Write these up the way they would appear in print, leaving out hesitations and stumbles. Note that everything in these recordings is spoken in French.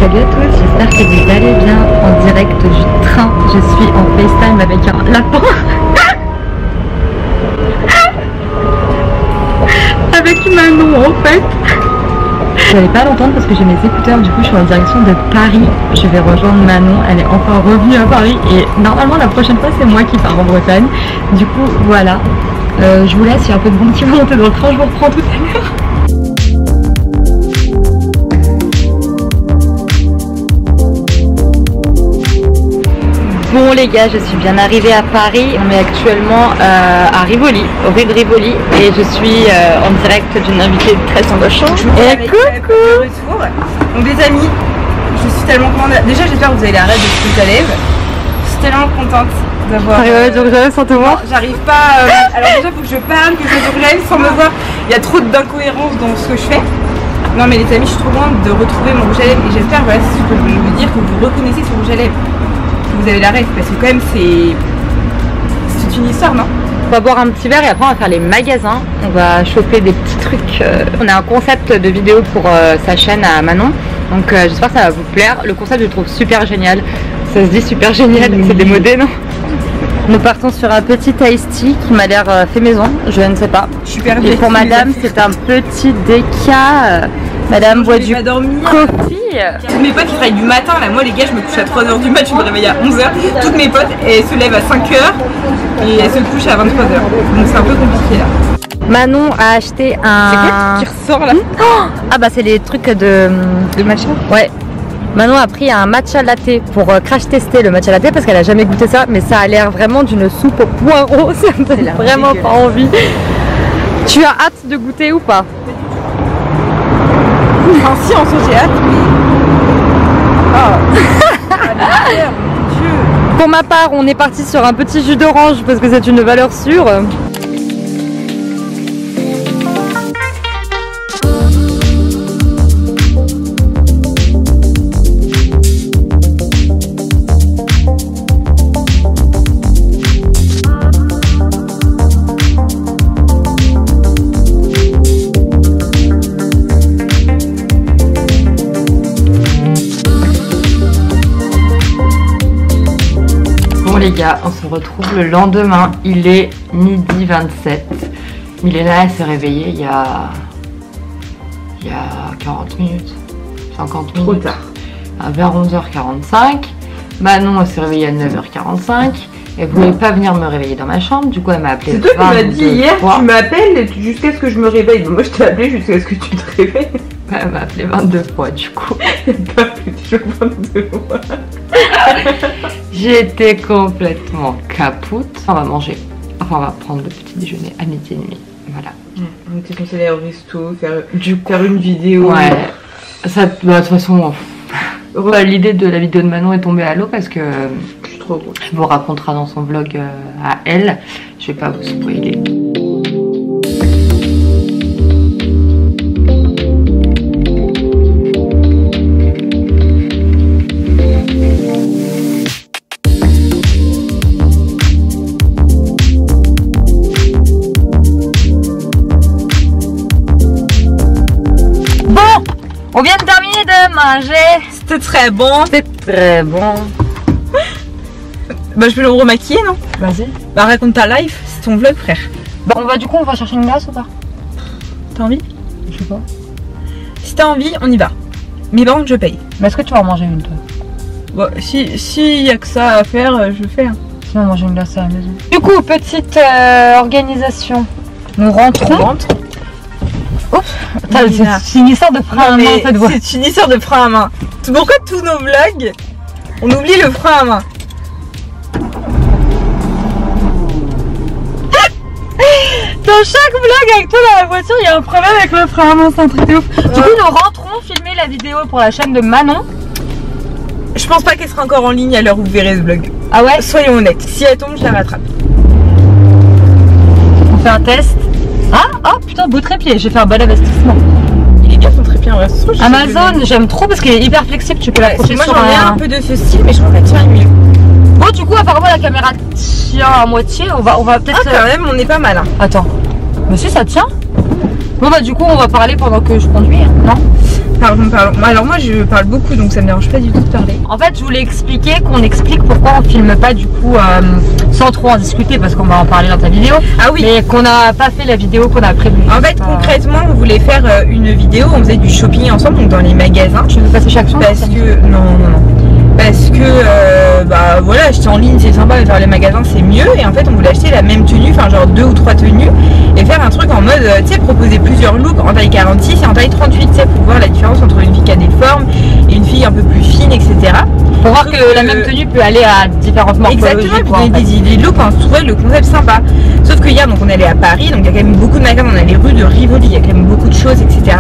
Salut à tous, j'espère que vous allez bien en direct du train. Je suis en FaceTime avec un lapin. Avec Manon en fait. Vous n'allez pas l'entendre parce que j'ai mes écouteurs, du coup je suis en direction de Paris. Je vais rejoindre Manon, elle est enfin revenue à Paris et normalement la prochaine fois c'est moi qui pars en Bretagne. Du coup voilà, je vous laisse, il y a un peu de bon qui va monter dans le train, je vous reprends tout à l'heure. Bon les gars, je suis bien arrivée à Paris. On est actuellement à Rivoli, rue de Rivoli, et je suis en direct d'une invitée très embauchante. Et coucou. Donc des amis, je suis tellement contente. Déjà j'espère que vous avez la rêve de ce que j'allève. Je suis tellement contente d'avoir... sans te voir. J'arrive pas... alors déjà faut que je parle, que je relève sans me voir. Il y a trop d'incohérences dans ce que je fais. Non mais les amis, je suis trop contente de retrouver mon rouge à lèvres. Et j'espère, voilà, si je peux vous dire que vous reconnaissez ce rouge à lèvres. Vous avez la rêve, parce que quand même c'est une histoire, non? On va boire un petit verre et après on va faire les magasins. On va choper des petits trucs. On a un concept de vidéo pour sa chaîne à Manon. Donc j'espère que ça va vous plaire. Le concept je le trouve super génial. Ça se dit super génial, c'est démodé, non? Nous partons sur un petit iced tea qui m'a l'air fait maison, je ne sais pas. Super. Et pour madame c'est un petit déca. Madame boit du coffee. Toutes mes potes qui travaillent du matin, là, moi les gars je me couche à 3h du mat, je me réveille à 11h. Toutes mes potes elles se lèvent à 5h et elles se couchent à 23h. Donc c'est un peu compliqué là. Manon a acheté un... C'est quoi qui ressort là? Ah bah c'est les trucs de matcha. Ouais. Manon a pris un matcha latte pour crash tester le matcha latte parce qu'elle a jamais goûté ça, mais ça a l'air vraiment d'une soupe au poireau, ça me donne vraiment pas envie. Tu as hâte de goûter ou pas? Enfin si en soi j'ai hâte mais... Oh. Mon Dieu. Pour ma part on est parti sur un petit jus d'orange parce que c'est une valeur sûre. Les gars, on se retrouve le lendemain, il est midi 27. Milena elle s'est réveillée il y a 40 minutes, 50 minutes. Trop tard. Vers 11h45. Manon elle s'est réveillée à 9h45. Elle voulait pas venir me réveiller dans ma chambre, du coup elle m'a appelé. C'est toi qui m'as dit hier, tu m'appelles jusqu'à ce que je me réveille. Moi je t'ai appelé jusqu'à ce que tu te réveilles. Elle m'a appelé 22 fois du coup. Elle t'a appelé toujours 22 fois. J'étais complètement capoute. On va manger, enfin on va prendre le petit déjeuner à midi et demi. Voilà. On était censé aller au resto, faire une vidéo. Ouais. Ça, bah, de toute façon, l'idée de la vidéo de Manon est tombée à l'eau parce que je suis trop grosse. Elle vous racontera dans son vlog à elle. Je vais pas vous spoiler. On vient de terminer de manger. C'était très bon. C'était très bon. Bah je vais le remaquiller non? Vas-y. Bah raconte ta life, c'est ton vlog frère. Bah on va chercher une glace ou pas? T'as envie? Je sais pas. Si t'as envie, on y va. Mais par contre je paye. Mais est-ce que tu vas en manger une toi? Bah si y a que ça à faire, je fais. Sinon on mange une glace à la maison. Du coup, petite organisation. Nous rentrons. C'est une histoire de frein à main cette voix. C'est une histoire de frein à main. Pourquoi tous nos vlogs, on oublie le frein à main? Dans chaque vlog avec toi dans la voiture, il y a un problème avec le frein à main, c'est un truc de ouf. Du coup, nous rentrons filmer la vidéo pour la chaîne de Manon. Je pense pas qu'elle sera encore en ligne à l'heure où vous verrez ce vlog. Ah ouais? Soyons honnêtes, si elle tombe, je la rattrape. On fait un test. Ah, oh putain, beau trépied, j'ai fait un bon investissement. Il est bien ton trépied en vrai. Amazon, j'aime trop parce qu'il est hyper flexible, tu peux l'accrocher sur moi j'en ai un peu de ce style, mais je crois que ça tient mieux. Bon, du coup, apparemment la caméra tient à moitié, on va peut-être... Ah quand même, on est pas mal hein. Attends, mais si ça tient. Bon bah du coup on va parler pendant que je conduis, hein, non? Pardon. Moi je parle beaucoup donc ça me dérange pas du tout de parler. En fait je voulais expliquer qu'on explique pourquoi on filme pas du coup sans trop en discuter parce qu'on va en parler dans ta vidéo. Ah oui. Mais qu'on n'a pas fait la vidéo qu'on a prévue. En fait concrètement on voulait faire une vidéo, on faisait du shopping ensemble donc dans les magasins. Tu veux passer chaque soir? Parce que non. Parce que bah voilà, acheter en ligne c'est sympa mais faire les magasins c'est mieux. Et en fait on voulait acheter la même tenue, enfin genre 2 ou 3 tenues. Et faire un truc en mode, tu sais, proposer plusieurs looks en taille 46 et en taille 38, tu sais, pour voir la différence entre une fille qui a des formes et une fille un peu plus fine, etc. Pour voir que la même tenue peut aller à différentes morphologies. Exactement, et puis des idées de looks, on trouvait le concept sympa. Sauf que hier, donc on allait à Paris, donc il y a quand même beaucoup de magasins, on a les rues de Rivoli, il y a quand même beaucoup de choses, etc.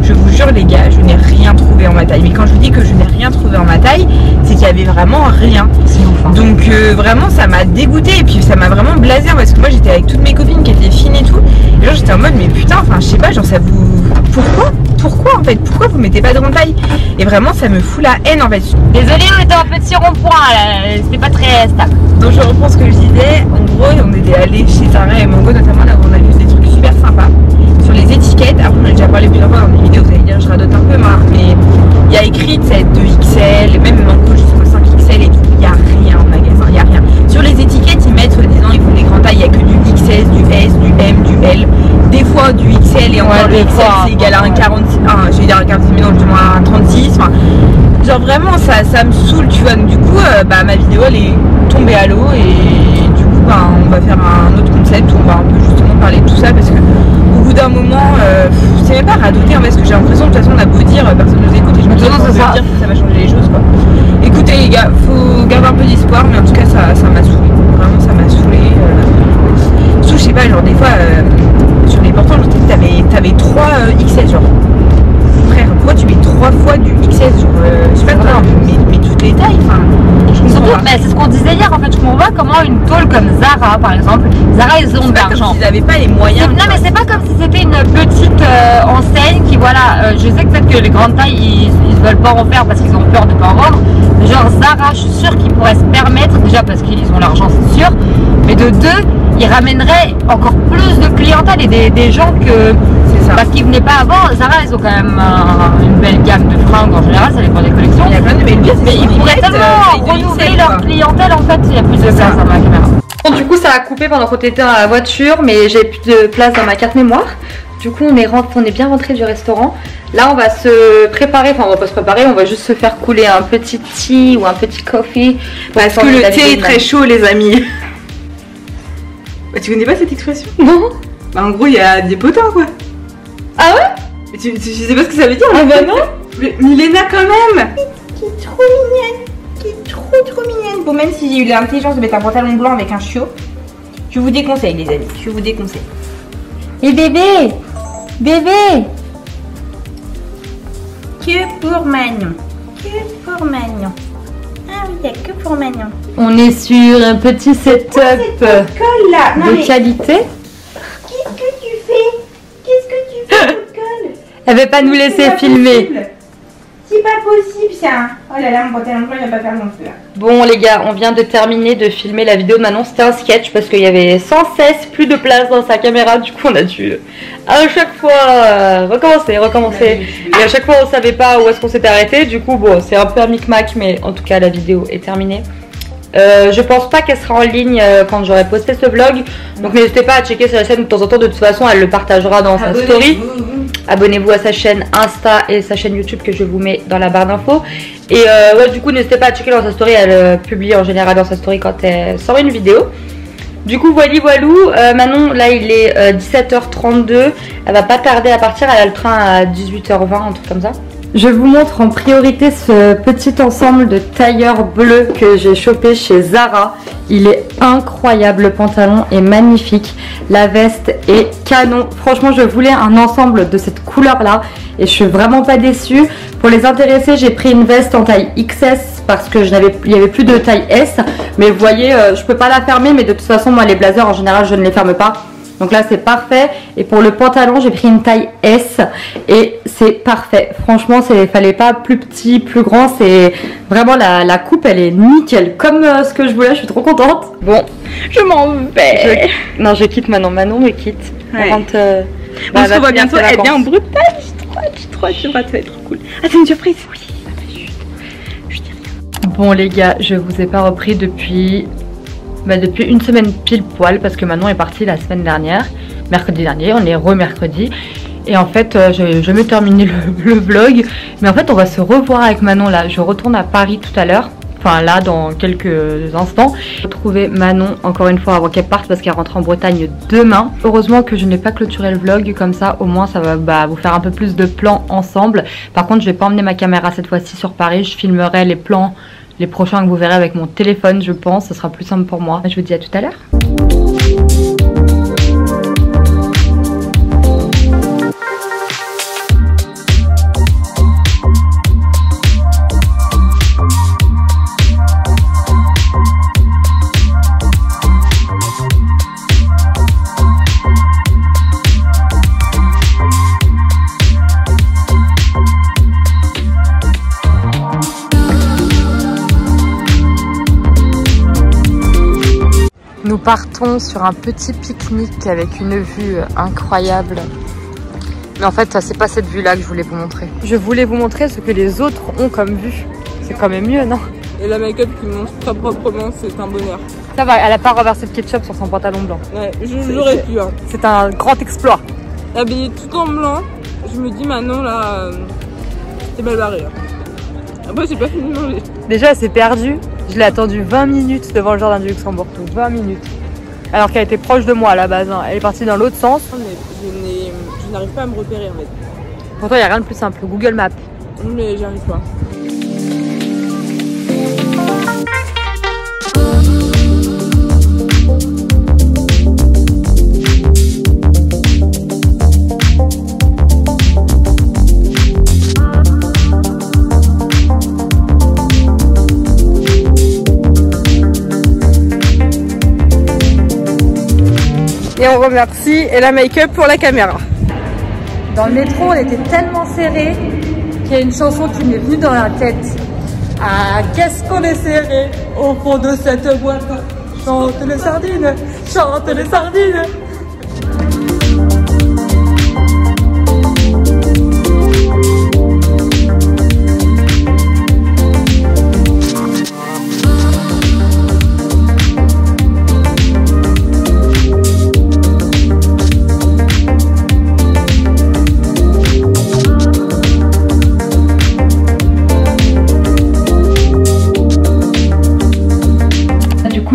Je vous jure les gars, je n'ai rien trouvé en ma taille. Mais quand je vous dis que je n'ai rien trouvé en ma taille, c'est qu'il y avait vraiment rien. Donc vraiment ça m'a dégoûté et puis ça m'a vraiment blasé parce que moi j'étais avec toutes mes copines qui étaient fines et tout. Et genre j'étais en mode mais putain, enfin je sais pas, genre ça vous... Pourquoi en fait? Pourquoi vous mettez pas de grande taille? Et vraiment ça me fout la haine en fait. Désolée, on était un petit rond-point, c'était pas très stable. Donc je reprends ce que je disais, en gros on était allé chez Zara et Mango notamment là où on a vu des trucs super sympas. Sur les étiquettes, après on a déjà parlé plusieurs fois dans des vidéos, vous allez dire je radote un peu mais il y a écrit cette 2XL, même Mango jusqu'au 5XL et tout, il n'y a rien en magasin, il n'y a rien. Sur les étiquettes ils mettent soi-disant ils font des grandes tailles, il n'y a que du XS, du S, du M, du L, des fois du XL et encore le XL c'est égal à un 46, je vais dire un 46 mais non du moins un 36, enfin genre vraiment ça me saoule tu vois. Donc du coup bah ma vidéo elle est tombée à l'eau et du coup bah, on va faire un autre concept où on va un peu justement parler de tout ça parce que au bout d'un moment c'est même pas radoter hein, parce que j'ai l'impression de toute façon on a beau dire personne nous écoute et je me dis dire que ça va changer les choses quoi. Écoutez les gars, faut garder un peu d'espoir mais en tout cas ça m'a saoulé, vraiment ça m'a saoulé. Surtout je sais pas genre des fois sur les portants t'avais 3 XS genre. Frère, pourquoi tu mets 3 fois du XS genre, je sais pas toi, mais toutes les tailles, enfin. Surtout, c'est ce qu'on disait hier en fait, je comprends pas comment une tôle comme Zara par exemple, Zara ils ont de l'argent. Ils avaient pas les moyens. Non mais c'est pas comme si c'était une petite enseigne qui voilà, je sais que peut-être que les grandes tailles ils veulent pas en faire parce qu'ils ont peur de pas en vendre. Mais genre Zara, je suis sûre qu'ils pourraient se permettre, déjà parce qu'ils ont l'argent c'est sûr, mais de deux, ils ramèneraient encore plus de clientèle et des gens que... Parce qu'ils venaient pas avant, Zara ils ont quand même une belle gamme de fringues en général, ça dépend des collections. Il y a plein de belles pièces, mais ils pourraient tellement renouveler leur clientèle en fait, il y a plus de place dans ma caméra. Bon, du coup ça a coupé pendant qu'on était dans la voiture, mais j'ai plus de place dans ma carte mémoire. Du coup on est bien rentré du restaurant. Là on va se préparer, enfin on va pas se préparer, on va juste se faire couler un petit thé ou un petit coffee. Parce que le thé est très chaud les amis. Bah, tu connais pas cette expression? Non. Bah en gros il y a des potins quoi. Ah ouais? Mais je sais pas ce que ça veut dire. Ah bah non. Mais Milena quand même. Qui est trop mignonne. Qui est trop mignonne. Bon même si j'ai eu l'intelligence de mettre un pantalon blanc avec un chiot, je vous déconseille les amis, je vous déconseille. Et bébé. Que pour Magnon. Que pour Magnon. Ah oui, il n'y a que pour Magnon. On est sur un petit setup de qualité. Qu'est-ce que tu fais, Elle veut pas nous laisser filmer. C'est pas possible ça. Oh là là, mon pantalon blanc il va pas faire non plus. Bon les gars, on vient de terminer de filmer la vidéo de Manon. C'était un sketch parce qu'il y avait sans cesse plus de place dans sa caméra. Du coup on a dû à chaque fois recommencer. Et à chaque fois on savait pas où est-ce qu'on s'était arrêté. Du coup bon, c'est un peu un micmac, mais en tout cas la vidéo est terminée. Je pense pas qu'elle sera en ligne quand j'aurai posté ce vlog. Donc n'hésitez pas à checker sur la chaîne de temps en temps. De toute façon elle le partagera dans sa story. Abonnez-vous à sa chaîne Insta et sa chaîne YouTube que je vous mets dans la barre d'infos. Et ouais, du coup n'hésitez pas à checker dans sa story. Elle publie en général dans sa story quand elle sort une vidéo. Du coup voilou, Manon là il est 17h32. Elle va pas tarder à partir, elle a le train à 18h20, un truc comme ça. Je vous montre en priorité ce petit ensemble de tailleurs bleus que j'ai chopé chez Zara. Il est incroyable, le pantalon est magnifique, la veste est canon. Franchement je voulais un ensemble de cette couleur là et je suis vraiment pas déçue. Pour les intéresser j'ai pris une veste en taille XS parce que il y avait plus de taille S. Mais vous voyez je peux pas la fermer, mais de toute façon moi les blazers en général je ne les ferme pas. Donc là c'est parfait. Et pour le pantalon j'ai pris une taille S et c'est parfait. Franchement il fallait pas plus petit, plus grand. C'est vraiment la coupe elle est nickel. Comme ce que je voulais, je suis trop contente. Bon, je m'en vais. Non je quitte maintenant, Manon me quitte. Ouais. On rentre, on se revoit bientôt, elle vient en Bretagne. trop hâte, ça va être trop cool. Ah, c'est une surprise. Oui, je dis rien. Bon les gars, je vous ai pas repris depuis une semaine pile poil parce que Manon est partie la semaine dernière, mercredi dernier, on est re-mercredi. Et en fait, je vais terminer le vlog, mais en fait on va se revoir avec Manon là. Je retourne à Paris tout à l'heure. Enfin là dans quelques instants. Retrouver Manon encore une fois avant qu'elle parte parce qu'elle rentre en Bretagne demain. Heureusement que je n'ai pas clôturé le vlog, comme ça au moins ça va vous faire un peu plus de plans ensemble. Par contre je vais pas emmener ma caméra cette fois-ci sur Paris, je filmerai les plans, les prochains que vous verrez avec mon téléphone je pense, ce sera plus simple pour moi. Je vous dis à tout à l'heure. Nous partons sur un petit pique-nique avec une vue incroyable. Mais en fait, ça c'est pas cette vue-là que je voulais vous montrer. Je voulais vous montrer ce que les autres ont comme vue. C'est quand même mieux, non? Et la make-up qui monte très proprement, c'est un bonheur. Ça va, elle a pas renversé le ketchup sur son pantalon blanc. Ouais, j'aurais pu. Hein. C'est un grand exploit. Habillée tout en blanc, je me dis maintenant là, c'est mal barré. Après, j'ai pas fini de manger. Déjà, elle s'est perdue. Je l'ai attendue 20 minutes devant le jardin du Luxembourg. 20 minutes. Alors qu'elle était proche de moi à la base. Hein. Elle est partie dans l'autre sens. Mais je n'arrive pas à me repérer en fait. Pourtant, il n'y a rien de plus simple. Google Maps. Mais j'arrive pas. Et on remercie et la make-up pour la caméra. Dans le métro, on était tellement serrés qu'il y a une chanson qui m'est venue dans la tête. Ah, qu'est-ce qu'on est serré au fond de cette boîte. Chante les sardines, chante les sardines.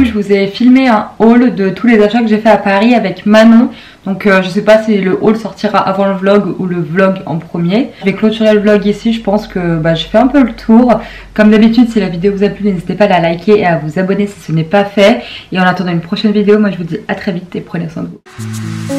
Je vous ai filmé un haul de tous les achats que j'ai fait à Paris avec Manon. Donc je sais pas si le haul sortira avant le vlog ou le vlog en premier. Je vais clôturer le vlog ici, je pense que j'ai fait un peu le tour. Comme d'habitude, si la vidéo vous a plu, n'hésitez pas à la liker et à vous abonner si ce n'est pas fait. Et en attendant une prochaine vidéo, moi je vous dis à très vite et prenez soin de vous.